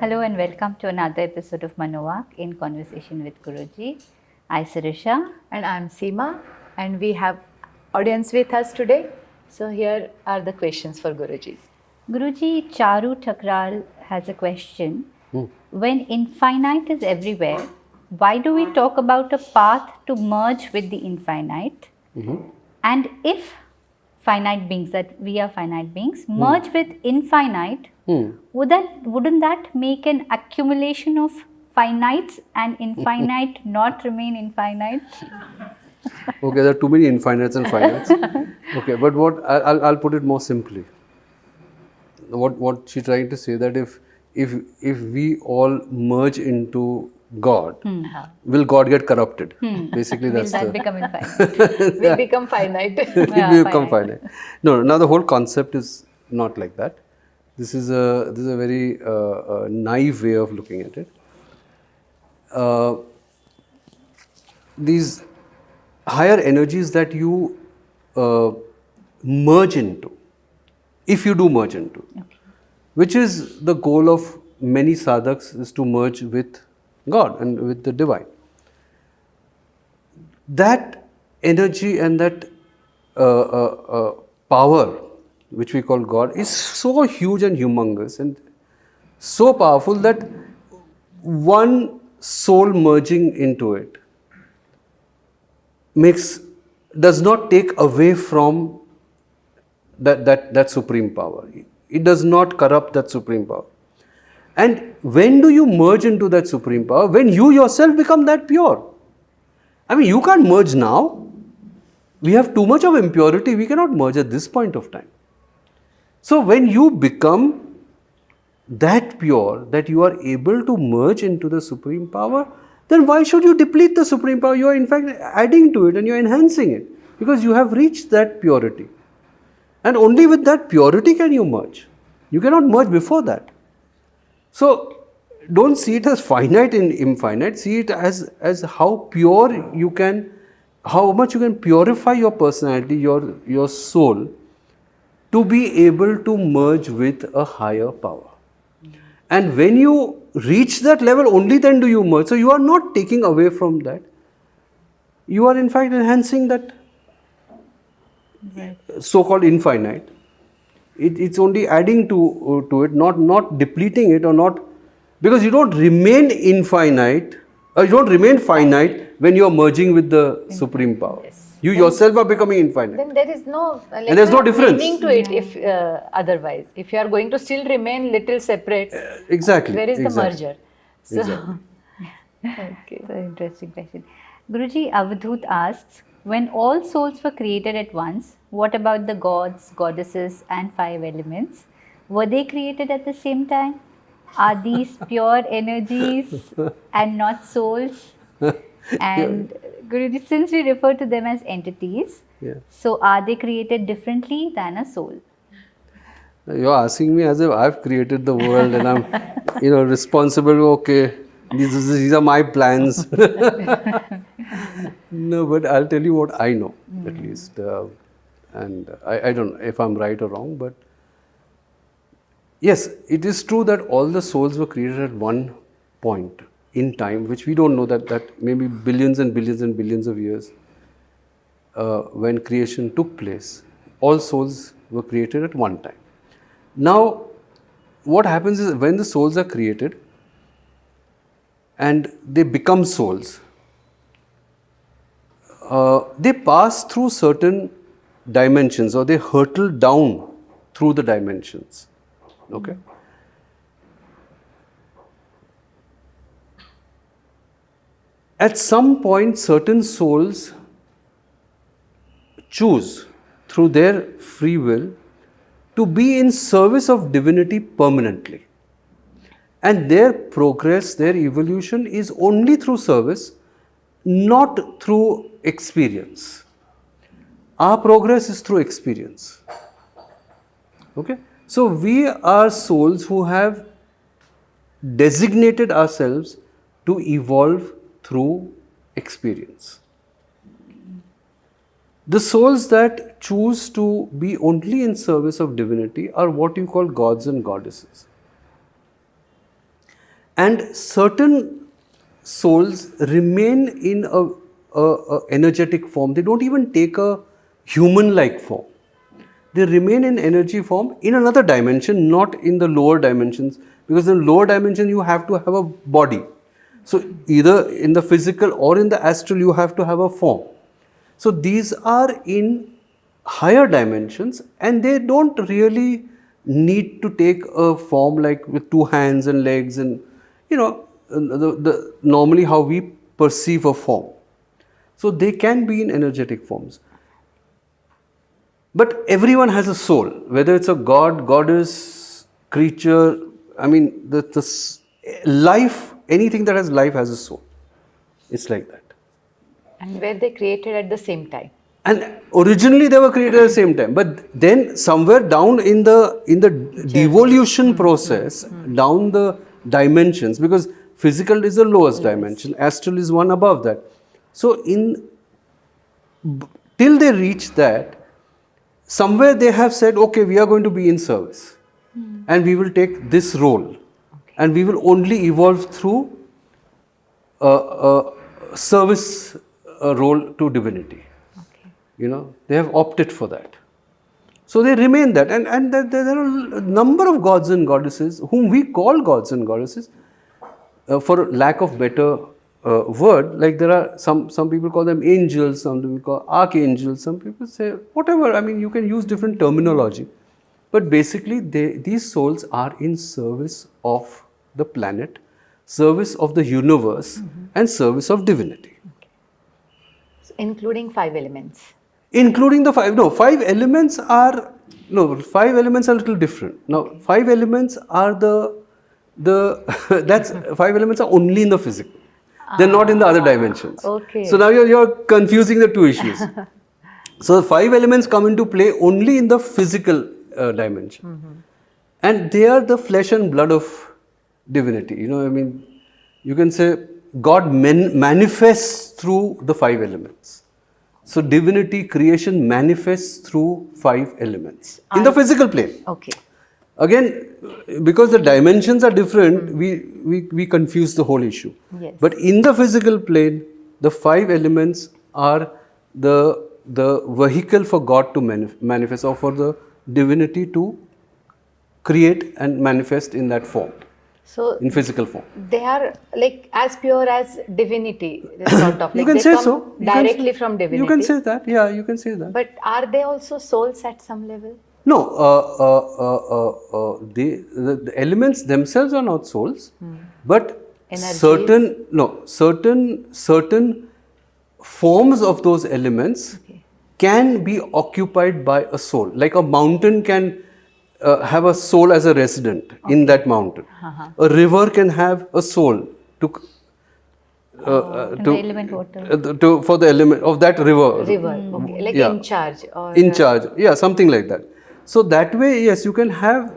Hello and welcome to another episode of MANOVAAC in Conversation with Guruji. I Sirisha. And I'm Seema, and we have audience with us today. So here are the questions for Guruji. Guruji, Charu Thakral has a question. When infinite is everywhere, why do we talk about a path to merge with the infinite? And if finite beings, that we are finite beings, merge with infinite, wouldn't that make an accumulation of finites and infinite not remain infinite? Okay, there are too many infinites and finites. Okay, but what I'll put it more simply. What she's trying to say that if we all merge into God, will God get corrupted? Basically, Will that's that become infinite? We become finite. we become finite. No, now the whole concept is not like that. This is a very naive way of looking at it. These higher energies that you merge into, if you do merge into, which is the goal of many sadhaks, is to merge with God and with the divine. That energy and that power, which we call God, is so huge and humongous and so powerful that one soul merging into it does not take away from that supreme power. It does not corrupt that supreme power. And when do you merge into that supreme power? When you yourself become that pure. I mean, you can't merge now. We have too much of impurity. We cannot merge at this point of time. So when you become that pure, that you are able to merge into the supreme power, then why should you deplete the supreme power? You are in fact adding to it and you are enhancing it, because you have reached that purity. And only with that purity can you merge. You cannot merge before that. So don't see it as finite and infinite. See it as how pure you can, how much you can purify your personality, your soul, to be able to merge with a higher power. And when you reach that level, only then do you merge. So you are not taking away from that. You are in fact enhancing that so-called infinite. It's only adding to it, not depleting it, or not, because you don't remain infinite, or you don't remain finite when you are merging with the supreme power. Yes. You yourself are becoming infinite. Then there is no And there's no difference. meaning to it if otherwise. If you are going to still remain little separate, Exactly. where is the exactly. merger? So, Exactly. okay. So interesting question. Guruji, Avadhut asks, when all souls were created at once, what about the gods, goddesses and 5 elements? Were they created at the same time? Are these pure energies and not souls? And Guruji, since we refer to them as entities, Yeah. so are they created differently than a soul? You're asking me as if I've created the world and I'm, responsible. Okay, these are my plans. No, but I'll tell you what I know, at least. And I don't know if I'm right or wrong, but yes, it is true that all the souls were created at one point in time, which we don't know, that maybe billions and billions and billions of years when creation took place, all souls were created at one time. Now, what happens is when the souls are created and they become souls, they pass through certain dimensions, or they hurtle down through the dimensions. Okay? At some point, certain souls choose through their free will to be in service of divinity permanently. And their progress, their evolution is only through service, not through experience. Our progress is through experience. Okay? So we are souls who have designated ourselves to evolve through experience. The souls that choose to be only in service of divinity are what you call gods and goddesses. And certain souls remain in a energetic form. They don't even take a human-like form. They remain in energy form in another dimension, not in the lower dimensions. Because in the lower dimension, you have to have a body. So either in the physical or in the astral, you have to have a form. So these are in higher dimensions, and they don't really need to take a form like with 2 hands and legs and, normally how we perceive a form. So they can be in energetic forms. But everyone has a soul, whether it's a god, goddess, creature. I mean, the life, anything that has life has a soul. It's like that. And were they created at the same time? And originally they were created at the same time, but then somewhere down in the devolution process, down the dimensions, because physical is the lowest dimension, astral is one above that. So till they reach that, somewhere they have said, okay, we are going to be in service, and we will take this role, and we will only evolve through service role to divinity. They have opted for that. So they remain that. And there are a number of gods and goddesses whom we call gods and goddesses, for lack of better word. Like there are some people call them angels, some people call archangels, some people say whatever. I mean, you can use different terminology. But basically, these souls are in service of the planet, service of the universe, and service of divinity. So including 5 elements. Including the 5 elements are a little different. Now 5 elements are that's 5 elements are only in the physical. They're not in the other dimensions. Okay. So now you're confusing the 2 issues. So the 5 elements come into play only in the physical dimension. And they are the flesh and blood of divinity. You can say God manifests through the 5 elements. So divinity, creation manifests through 5 elements in the physical plane. Okay. Again, because the dimensions are different, we confuse the whole issue. Yes. But in the physical plane, the 5 elements are the vehicle for God to manifest, or for the divinity to create and manifest in that form. So in physical form. They are like as pure as divinity, sort of. You Like can they say come so. directly from divinity. You can say that. Yeah, you can say that. But are they also souls at some level? No, the elements themselves are not souls, but certain forms of those elements can be occupied by a soul. Like a mountain can have a soul as a resident in that mountain. A river can have a soul the element water. for the element of that river. Like in charge. Or In charge, something like that. So that way, yes, you can have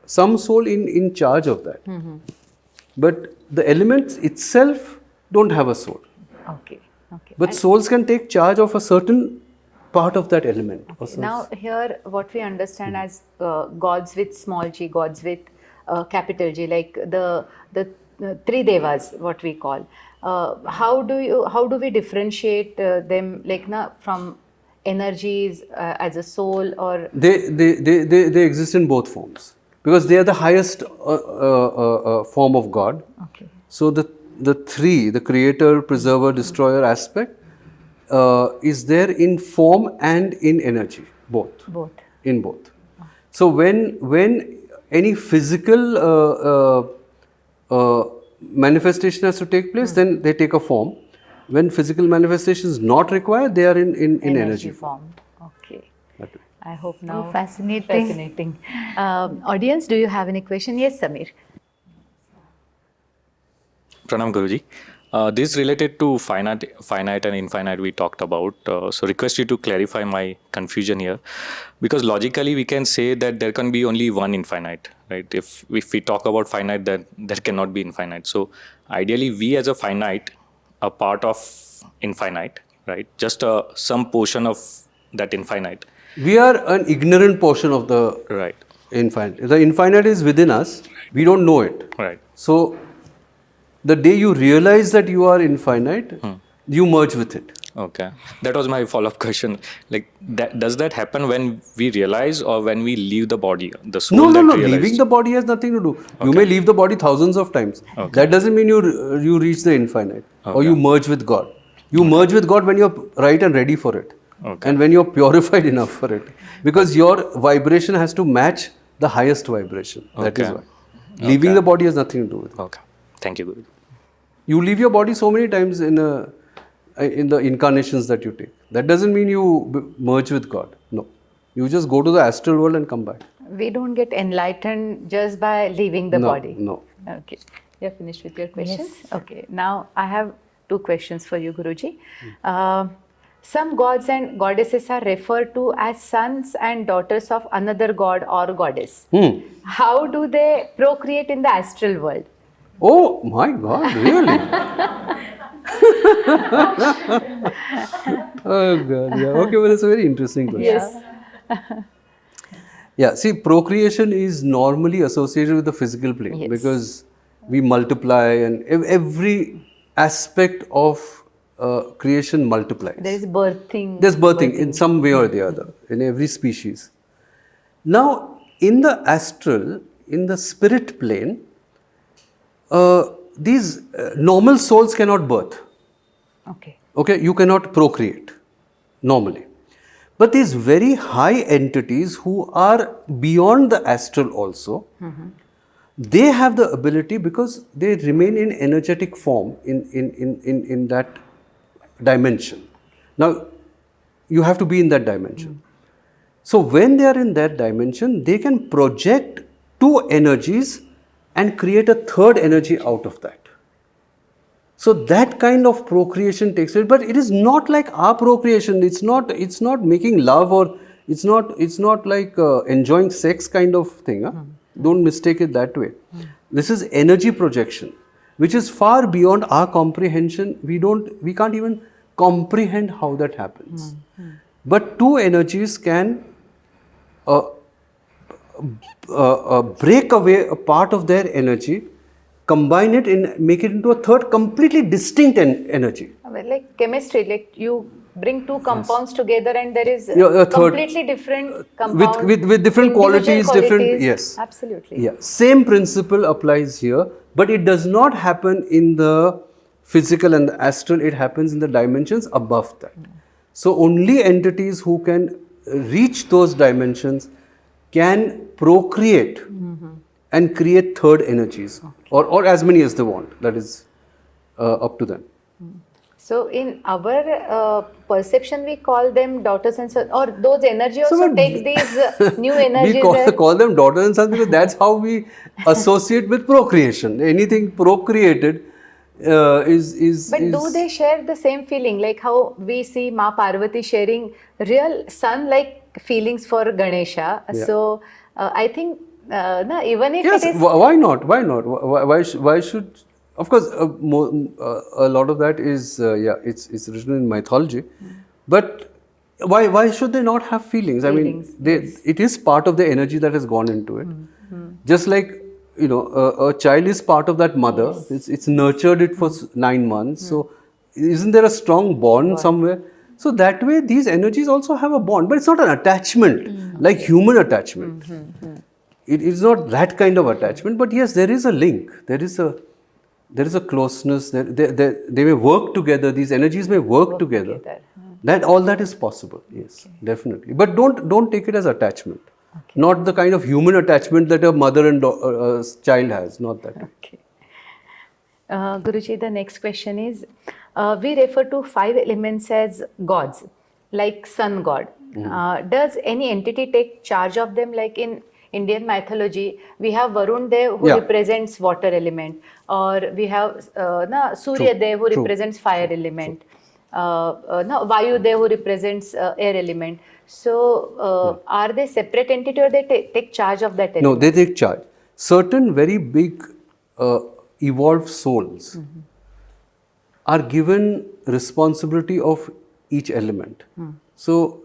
some soul in charge of that. But the elements itself don't have a soul. Okay. But souls can take charge of a certain part of that element. Now here what we understand as gods with small g, gods with capital G, like the 3 devas, what we call. How do we differentiate them, like from energies as a soul, or they exist in both forms, because they are the highest form of God. Okay. So the 3, the creator, preserver, destroyer aspect, is there in form and in energy, both. In both. So when any physical manifestation has to take place, then they take a form. When physical manifestation is not required, they are in energy form. Okay. I hope now. Fascinating. Audience, do you have any question? Yes, Samir. Pranam Guruji. This is related to finite and infinite we talked about. So request you to clarify my confusion here, because logically we can say that there can be only one infinite, right? If we talk about finite, then there cannot be infinite. So ideally, we as a finite are part of infinite, right? Just some portion of that infinite. We are an ignorant portion of the infinite. The infinite is within us. We don't know it. Right. So The day you realize that you are infinite, you merge with it. Okay, that was my follow-up question. Like, does that happen when we realize or when we leave the body? The soul No. realized? Leaving the body has nothing to do. You Okay. may leave the body thousands of times. Okay. That doesn't mean you reach the infinite or Okay. you merge with God. You merge with God when you're right and ready for it, Okay. and when you're purified enough for it, because your vibration has to match the highest vibration. That is Okay. why. Leaving the body has nothing to do with it. Okay. Thank you, Guru. You leave your body so many times in the incarnations that you take. That doesn't mean you merge with God. No. You just go to the astral world and come back. We don't get enlightened just by leaving the body. No. Okay. You're finished with your questions? Okay. Now I have 2 questions for you, Guruji. Some gods and goddesses are referred to as sons and daughters of another god or goddess. How do they procreate in the astral world? Oh my God, really? Oh God, yeah. Okay, well, it's a very interesting question. Yes. Yeah, see, procreation is normally associated with the physical plane Yes. because we multiply and every aspect of creation multiplies. There is birthing. There's birthing in some way or the other in every species. Now, in the astral, in the spirit plane, these normal souls cannot birth. Okay. Okay, you cannot procreate normally. But these very high entities who are beyond the astral also, they have the ability because they remain in energetic form in that dimension. Now, you have to be in that dimension. So, when they are in that dimension, they can project 2 energies and create a 3rd energy out of that. So that kind of procreation takes place, but it is not like our procreation. It's not making love, or it's not like enjoying sex kind of thing. Huh? Don't mistake it that way. This is energy projection, which is far beyond our comprehension. We can't even comprehend how that happens. But 2 energies can break away a part of their energy, combine it and make it into a 3rd completely distinct energy. Well, like chemistry, like you bring 2 compounds together and there is Yeah, a third- completely different compound with different individual qualities, different, yes. Absolutely. Yeah, same principle applies here, but it does not happen in the physical and the astral. It happens in the dimensions above that. So only entities who can reach those dimensions can procreate and create 3rd energies, or as many as they want. That is up to them. So in our perception, we call them daughters and sons, or those energy also take these new energies. We call them daughters and sons because that's how we associate with procreation. Anything procreated is. But do they share the same feeling, like how we see Ma Parvati sharing real son-like feelings for Ganesha? Yeah. So I think even if Yes, it is why not? Why not? Why should? Of course, a lot of that is it's written in mythology, but why should they not have feelings? I mean, it is part of the energy that has gone into it. Just like a child is part of that mother. It's nurtured it for 9 months. So, isn't there a strong bond somewhere? So that way, these energies also have a bond, but it's not an attachment like human attachment. It is not that kind of attachment, but yes, there is a link. There is a closeness. They may work together. These energies may work together. All that is possible. Yes, definitely. But don't take it as attachment. Not the kind of human attachment that a mother and child has. Not that. Okay. Guruji, the next question is, we refer to 5 elements as gods, like sun god. Does any entity take charge of them? Like in Indian mythology, we have Varun Dev who represents water element, or we have Surya Dev who represents fire element, Vayu Dev who represents air element. So, are they separate entity, or they take charge of that element? No, they take charge. Certain very big evolved souls are given responsibility of each element. So,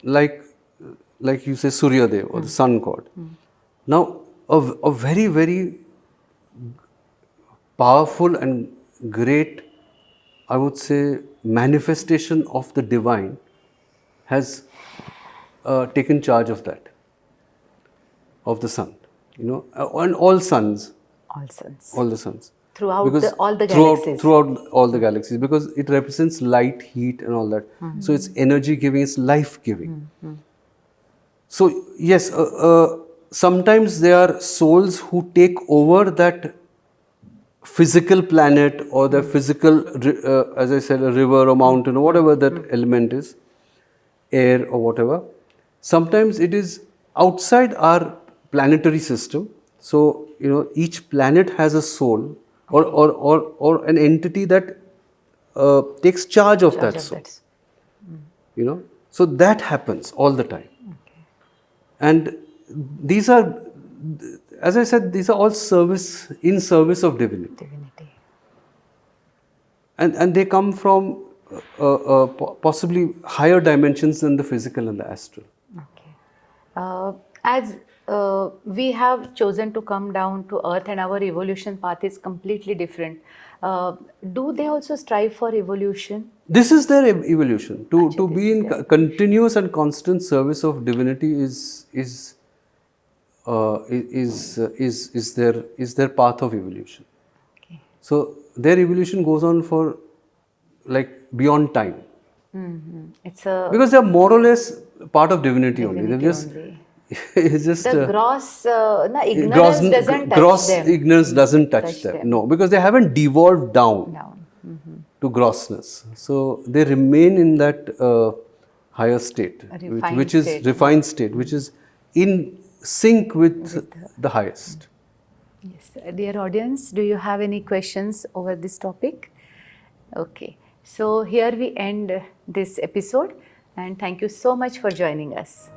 like you say, Surya Dev or the sun god. Now, a very, very powerful and great, I would say, manifestation of the divine has taken charge of that, of the sun, and all suns, All suns. all the suns. Throughout Because all the galaxies. throughout all the galaxies, because it represents light, heat, and all that. So it's energy giving, it's life giving. So yes, sometimes there are souls who take over that physical planet or the physical, as I said, a river or mountain or whatever that element is, air or whatever. Sometimes it is outside our planetary system. So each planet has a soul or an entity that takes charge of that soul. So that happens all the time. And these are, as I said, these are all in service of divinity. Divinity. And they come from possibly higher dimensions than the physical and the astral. Okay. As we have chosen to come down to earth and our evolution path is completely different, do they also strive for evolution? This is their evolution. To be in continuous and constant service of divinity is their path of evolution. Okay. So their evolution goes on for beyond time. It's a Because they are more or less part of divinity only. They're just only. it's just The ignorance doesn't touch them. ignorance doesn't touch them. No, because they haven't devolved down. To grossness. So they remain in that higher state, which is refined state, which is in sync with the highest. Yes. Dear audience, do you have any questions over this topic? Okay. So here we end this episode, and thank you so much for joining us.